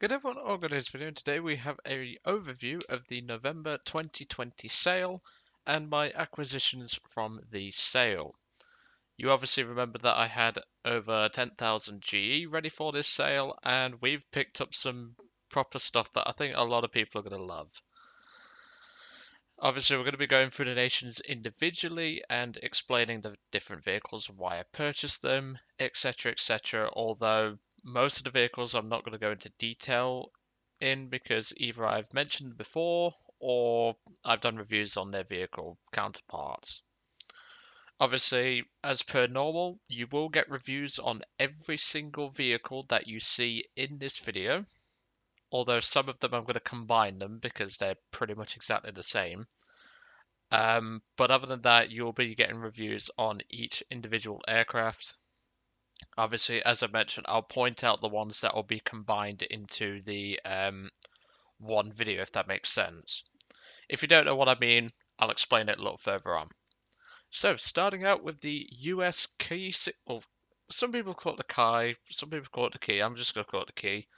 Good everyone, all good in this video. Today we have a overview of the November 2020 sale and my acquisitions from the sale. You obviously remember that I had over 10,000 GE ready for this sale, and we've picked up some proper stuff that I think a lot of people are going to love. Obviously, we're going to be going through the nations individually and explaining the different vehicles, why I purchased them, etc., etc. Although most of the vehicles I'm not going to go into detail in because either I've mentioned before or I've done reviews on their vehicle counterparts. Obviously, as per normal, you will get reviews on every single vehicle that you see in this video, although some of them I'm going to combine them because they're pretty much exactly the same. But other than that, you'll be getting reviews on each individual aircraft. Obviously, as I mentioned, I'll point out the ones that will be combined into the one video, if that makes sense. If you don't know what I mean, I'll explain it a little further on. So, starting out with the US key, well, some people call it the Kai, some people call it the key. I'm just going to call it the key.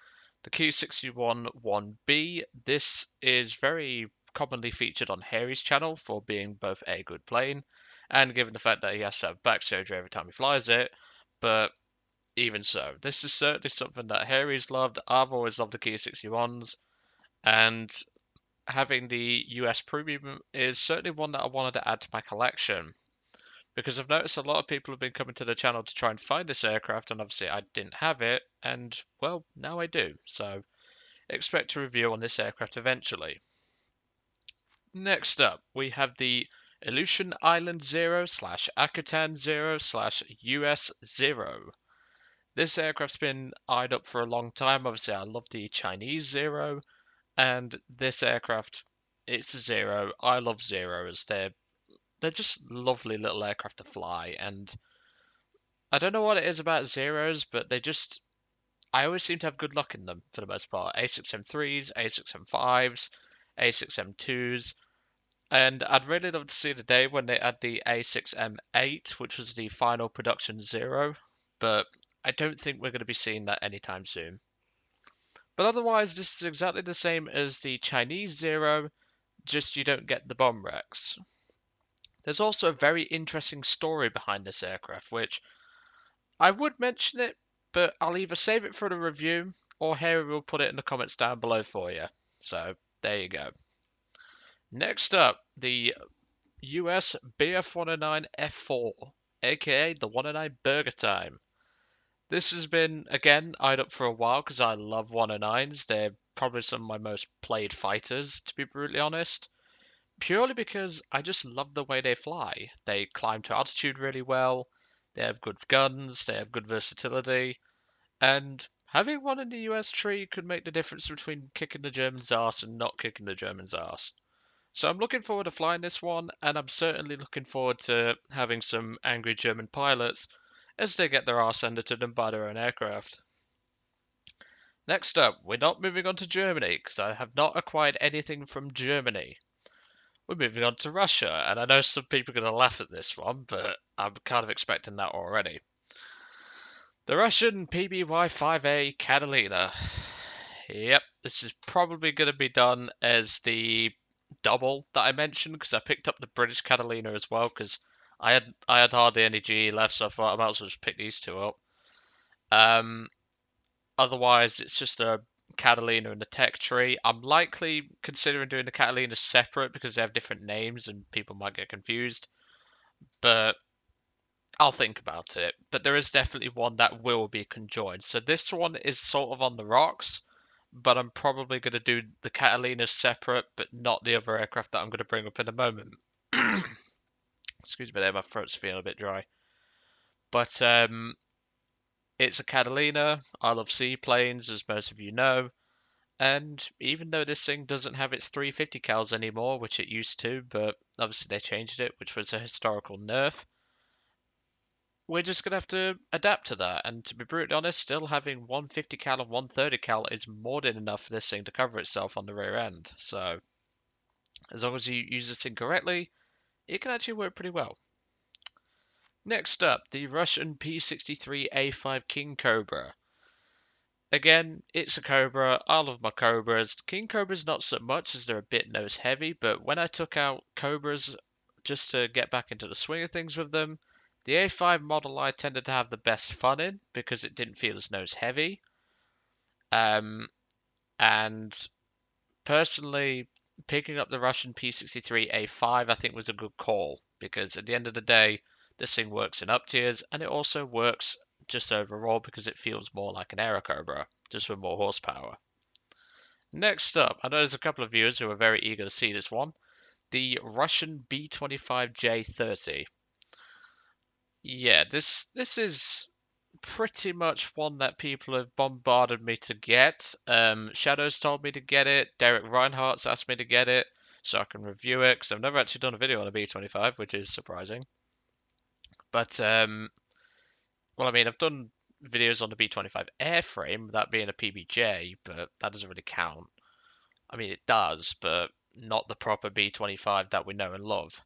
The Q61-1B. This is very commonly featured on Harry's channel for being both a good plane and given the fact that he has to have back surgery every time he flies it. But even so, this is certainly something that Harry's loved. I've always loved the Q61s, and having the US Premium is certainly one that I wanted to add to my collection. Because I've noticed a lot of people have been coming to the channel to try and find this aircraft, and obviously I didn't have it, and well, now I do. So expect a review on this aircraft eventually. Next up, we have the Elusion Island 0 / Akutan 0 / US 0. This aircraft's been eyed up for a long time. Obviously, I love the Chinese Zero, and this aircraft, it's a Zero. I love Zeros. They're just lovely little aircraft to fly, and I don't know what it is about Zeros, but I always seem to have good luck in them for the most part. A6M3s, A6M5s, A6M2s, and I'd really love to see the day when they add the A6M8, which was the final production Zero, but I don't think we're going to be seeing that anytime soon. But otherwise, this is exactly the same as the Chinese Zero, just you don't get the bomb wrecks. There's also a very interesting story behind this aircraft, which I would mention it, but I'll either save it for the review or Harry will put it in the comments down below for you. So there you go. Next up, the US BF109 F4, aka the 109 Burger Time. This has been, again, eyed up for a while because I love 109s. They're probably some of my most played fighters, to be brutally honest. Purely because I just love the way they fly. They climb to altitude really well, they have good guns, they have good versatility, and having one in the US tree could make the difference between kicking the Germans' ass and not kicking the Germans' ass. So I'm looking forward to flying this one, and I'm certainly looking forward to having some angry German pilots as they get their arse handed to them by their own aircraft. Next up, we're not moving on to Germany, because I have not acquired anything from Germany. We're moving on to Russia, and I know some people are going to laugh at this one, but I'm kind of expecting that already. The Russian PBY5A Catalina. Yep, this is probably going to be done as the double that I mentioned because I picked up the British Catalina as well because I had hardly any GE left, so I thought I might as well just pick these two up. Otherwise, it's just a Catalina and the tech tree. I'm likely considering doing the Catalina separate because they have different names and people might get confused. But I'll think about it. But there is definitely one that will be conjoined. So this one is sort of on the rocks, but I'm probably going to do the Catalina separate, but not the other aircraft that I'm going to bring up in a moment. Excuse me there, my throat's feeling a bit dry. But it's a Catalina. I love seaplanes, as most of you know. And even though this thing doesn't have its 350 cals anymore, which it used to, but obviously they changed it, which was a historical nerf, we're just going to have to adapt to that. And to be brutally honest, still having 150 cal and 130 cal is more than enough for this thing to cover itself on the rear end. So as long as you use this thing correctly, it can actually work pretty well. Next up, the Russian P-63A5 King Cobra. Again, it's a Cobra. I love my Cobras. King Cobras not so much as they're a bit nose heavy, but when I took out Cobras just to get back into the swing of things with them, the A5 model I tended to have the best fun in because it didn't feel as nose heavy. And personally, picking up the Russian P63A5 I think was a good call because at the end of the day, this thing works in up tiers and it also works just overall because it feels more like an Aero Cobra, just with more horsepower. Next up, I know there's a couple of viewers who are very eager to see this one, the Russian B25J30. Yeah, this is pretty much one that people have bombarded me to get. Shadows told me to get it. Derek Reinhardt's asked me to get it so I can review it because I've never actually done a video on a B25, which is surprising. But well, I mean, I've done videos on the B25 airframe, that being a PBJ, but that doesn't really count. I mean, it does, but not the proper B25 that we know and love.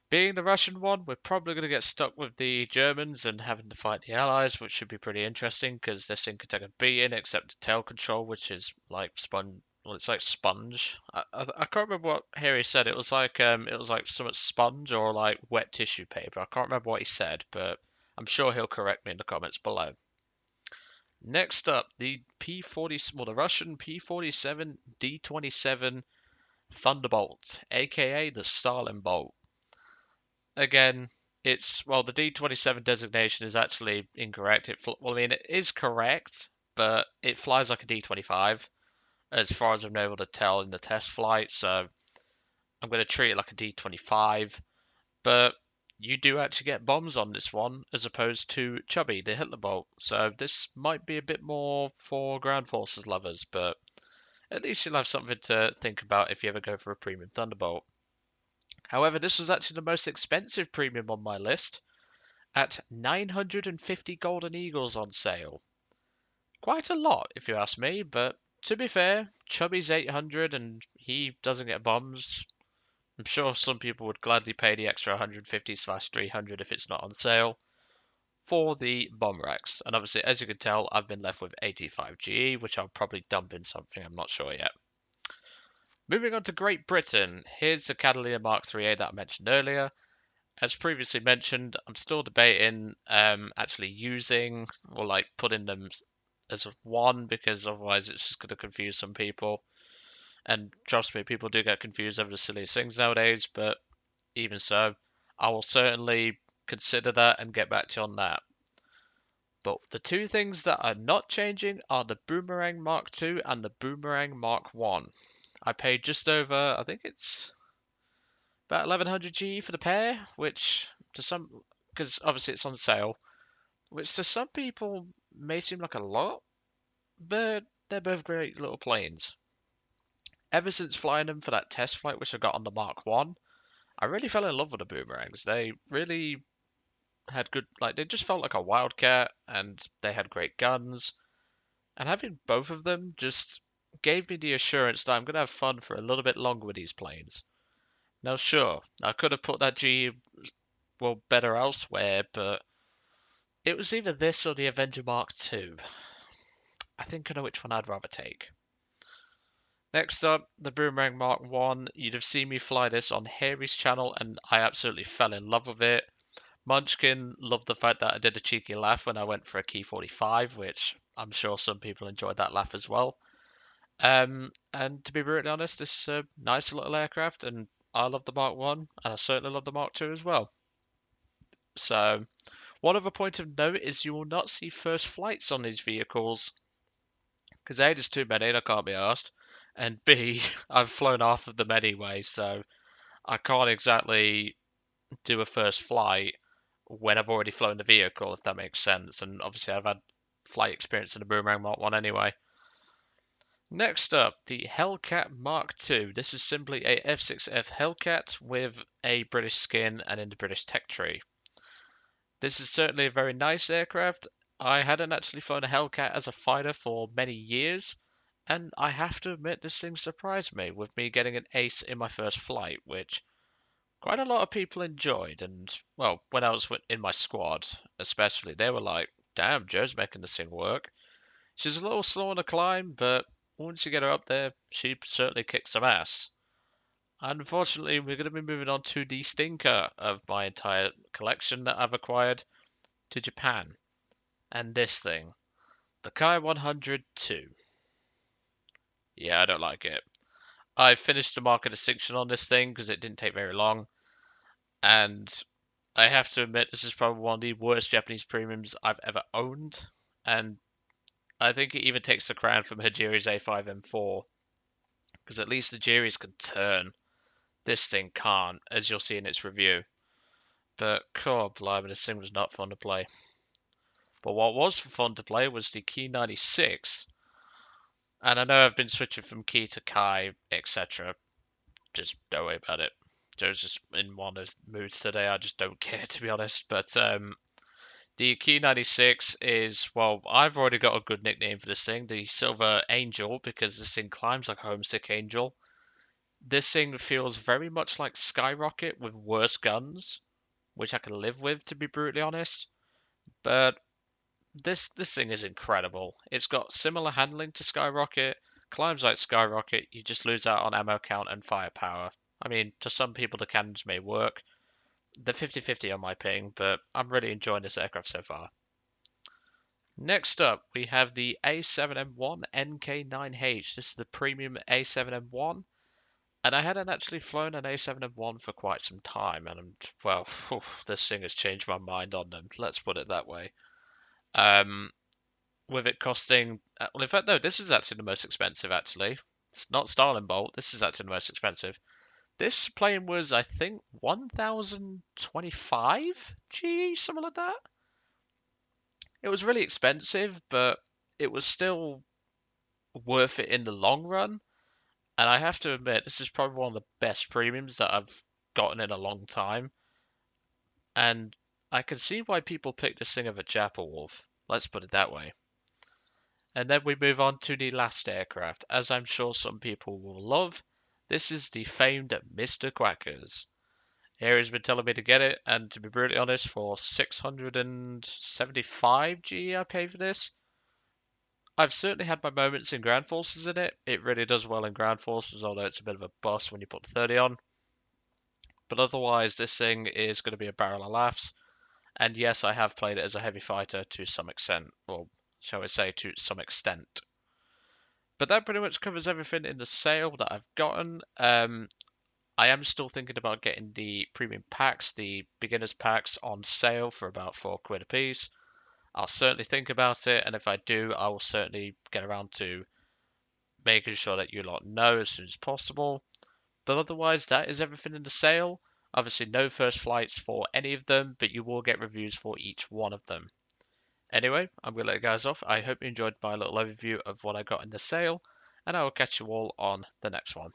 Being the Russian one, we're probably going to get stuck with the Germans and having to fight the Allies, which should be pretty interesting because this thing could take a beating except the tail control, which is like sponge. Well, it's like sponge. I can't remember what Harry said. It was like somewhat sponge or like wet tissue paper. I can't remember what he said, but I'm sure he'll correct me in the comments below. Next up, the P40, well, the Russian P47 D27 Thunderbolt, aka the Stalin Bolt. Again, it's well, the D27 designation is actually incorrect. Well, I mean, it is correct, but it flies like a D25 as far as I'm able to tell in the test flight. So I'm going to treat it like a D25. But you do actually get bombs on this one as opposed to Chubby, the Hitler Bolt. So this might be a bit more for ground forces lovers, but at least you'll have something to think about if you ever go for a premium Thunderbolt. However, this was actually the most expensive premium on my list at 950 golden eagles on sale. Quite a lot, if you ask me, but to be fair, Chubby's 800 and he doesn't get bombs. I'm sure some people would gladly pay the extra 150/300 if it's not on sale for the bomb racks. And obviously, as you can tell, I've been left with 85 GE, which I'll probably dump in something, I'm not sure yet. Moving on to Great Britain, here's the Catalina MK3A that I mentioned earlier. As previously mentioned, I'm still debating actually using or like putting them as one because otherwise it's just going to confuse some people. And trust me, people do get confused over the silliest things nowadays, but even so, I will certainly consider that and get back to you on that. But the two things that are not changing are the Boomerang Mark2 and the Boomerang Mark1. I paid just over, I think it's about 1100 GE for the pair, which to some, because obviously it's on sale, which to some people may seem like a lot, but they're both great little planes. Ever since flying them for that test flight, which I got on the Mark 1, I really fell in love with the boomerangs. They really had good, like, they just felt like a wildcat, and they had great guns. And having both of them just gave me the assurance that I'm going to have fun for a little bit longer with these planes. Now, sure, I could have put that G well better elsewhere, but it was either this or the Avenger Mark II. I think I know which one I'd rather take. Next up, the Boomerang Mark 1. You'd have seen me fly this on Harry's channel, and I absolutely fell in love with it. Munchkin loved the fact that I did a cheeky laugh when I went for a Key 45, which I'm sure some people enjoyed that laugh as well. And to be brutally honest, it's a nice little aircraft, and I love the Mark 1, and I certainly love the Mark 2 as well. So, one other point of note is you will not see first flights on these vehicles because A, there's too many and I can't be asked, and B, I've flown half of them anyway, so I can't exactly do a first flight when I've already flown the vehicle, if that makes sense. And obviously, I've had flight experience in the Boomerang Mark 1 anyway. Next up, the Hellcat Mark II. This is simply a F6F Hellcat with a British skin and in the British tech tree. This is certainly a very nice aircraft. I hadn't actually flown a Hellcat as a fighter for many years, and I have to admit this thing surprised me with me getting an ace in my first flight, which quite a lot of people enjoyed. And, well, when I was in my squad, especially, they were like, damn, Joe's making this thing work. She's a little slow on the climb, but once you get her up there, she certainly kicks some ass. Unfortunately, we're going to be moving on to the stinker of my entire collection that I've acquired, to Japan. And this thing, the Kai 102. Yeah, I don't like it. I finished the market distinction on this thing because it didn't take very long, and I have to admit this is probably one of the worst Japanese premiums I've ever owned, and I think it even takes the crown from Hajiri's A5M4, because at least the Hajiri's can turn. This thing can't, as you'll see in its review. But, God, blimey, this thing was not fun to play. But what was fun to play was the Key 96, and I know I've been switching from Key to Kai, etc. Just don't worry about it. Joe's just in one of those moods today. I just don't care, to be honest. But the Key 96 is, well, I've already got a good nickname for this thing, the Silver Angel, because this thing climbs like a homesick angel. This thing feels very much like Skyrocket with worse guns, which I can live with, to be brutally honest. But this thing is incredible. It's got similar handling to Skyrocket, climbs like Skyrocket, you just lose out on ammo count and firepower. I mean, to some people the cannons may work. They're 50-50 on my ping, but I'm really enjoying this aircraft so far. Next up, we have the A7M1 NK9H. This is the premium A7M1, and I hadn't actually flown an A7M1 for quite some time, and well, this thing has changed my mind on them. Let's put it that way. With it costing, well, in fact, no, this is actually the most expensive. Actually, it's not Starling Bolt. This is actually the most expensive. This plane was, I think, 1,025 GE, something like that. It was really expensive, but it was still worth it in the long run. And I have to admit, this is probably one of the best premiums that I've gotten in a long time. And I can see why people pick this thing over Chapel Wolf. Let's put it that way. And then we move on to the last aircraft, as I'm sure some people will love. This is the famed Mr. Quackers. Harry's been telling me to get it, and to be brutally honest, for 675 GE I paid for this. I've certainly had my moments in Ground Forces in it. It really does well in Ground Forces, although it's a bit of a bust when you put 30 on. But otherwise, this thing is going to be a barrel of laughs. And yes, I have played it as a heavy fighter to some extent, or shall we say to some extent. But that pretty much covers everything in the sale that I've gotten. I am still thinking about getting the premium packs, the beginners packs on sale for about £4 a piece. I'll certainly think about it, and if I do, I will certainly get around to making sure that you lot know as soon as possible. But otherwise, that is everything in the sale. Obviously, no first flights for any of them, but you will get reviews for each one of them. Anyway, I'm going to let you guys off. I hope you enjoyed my little overview of what I got in the sale, and I will catch you all on the next one.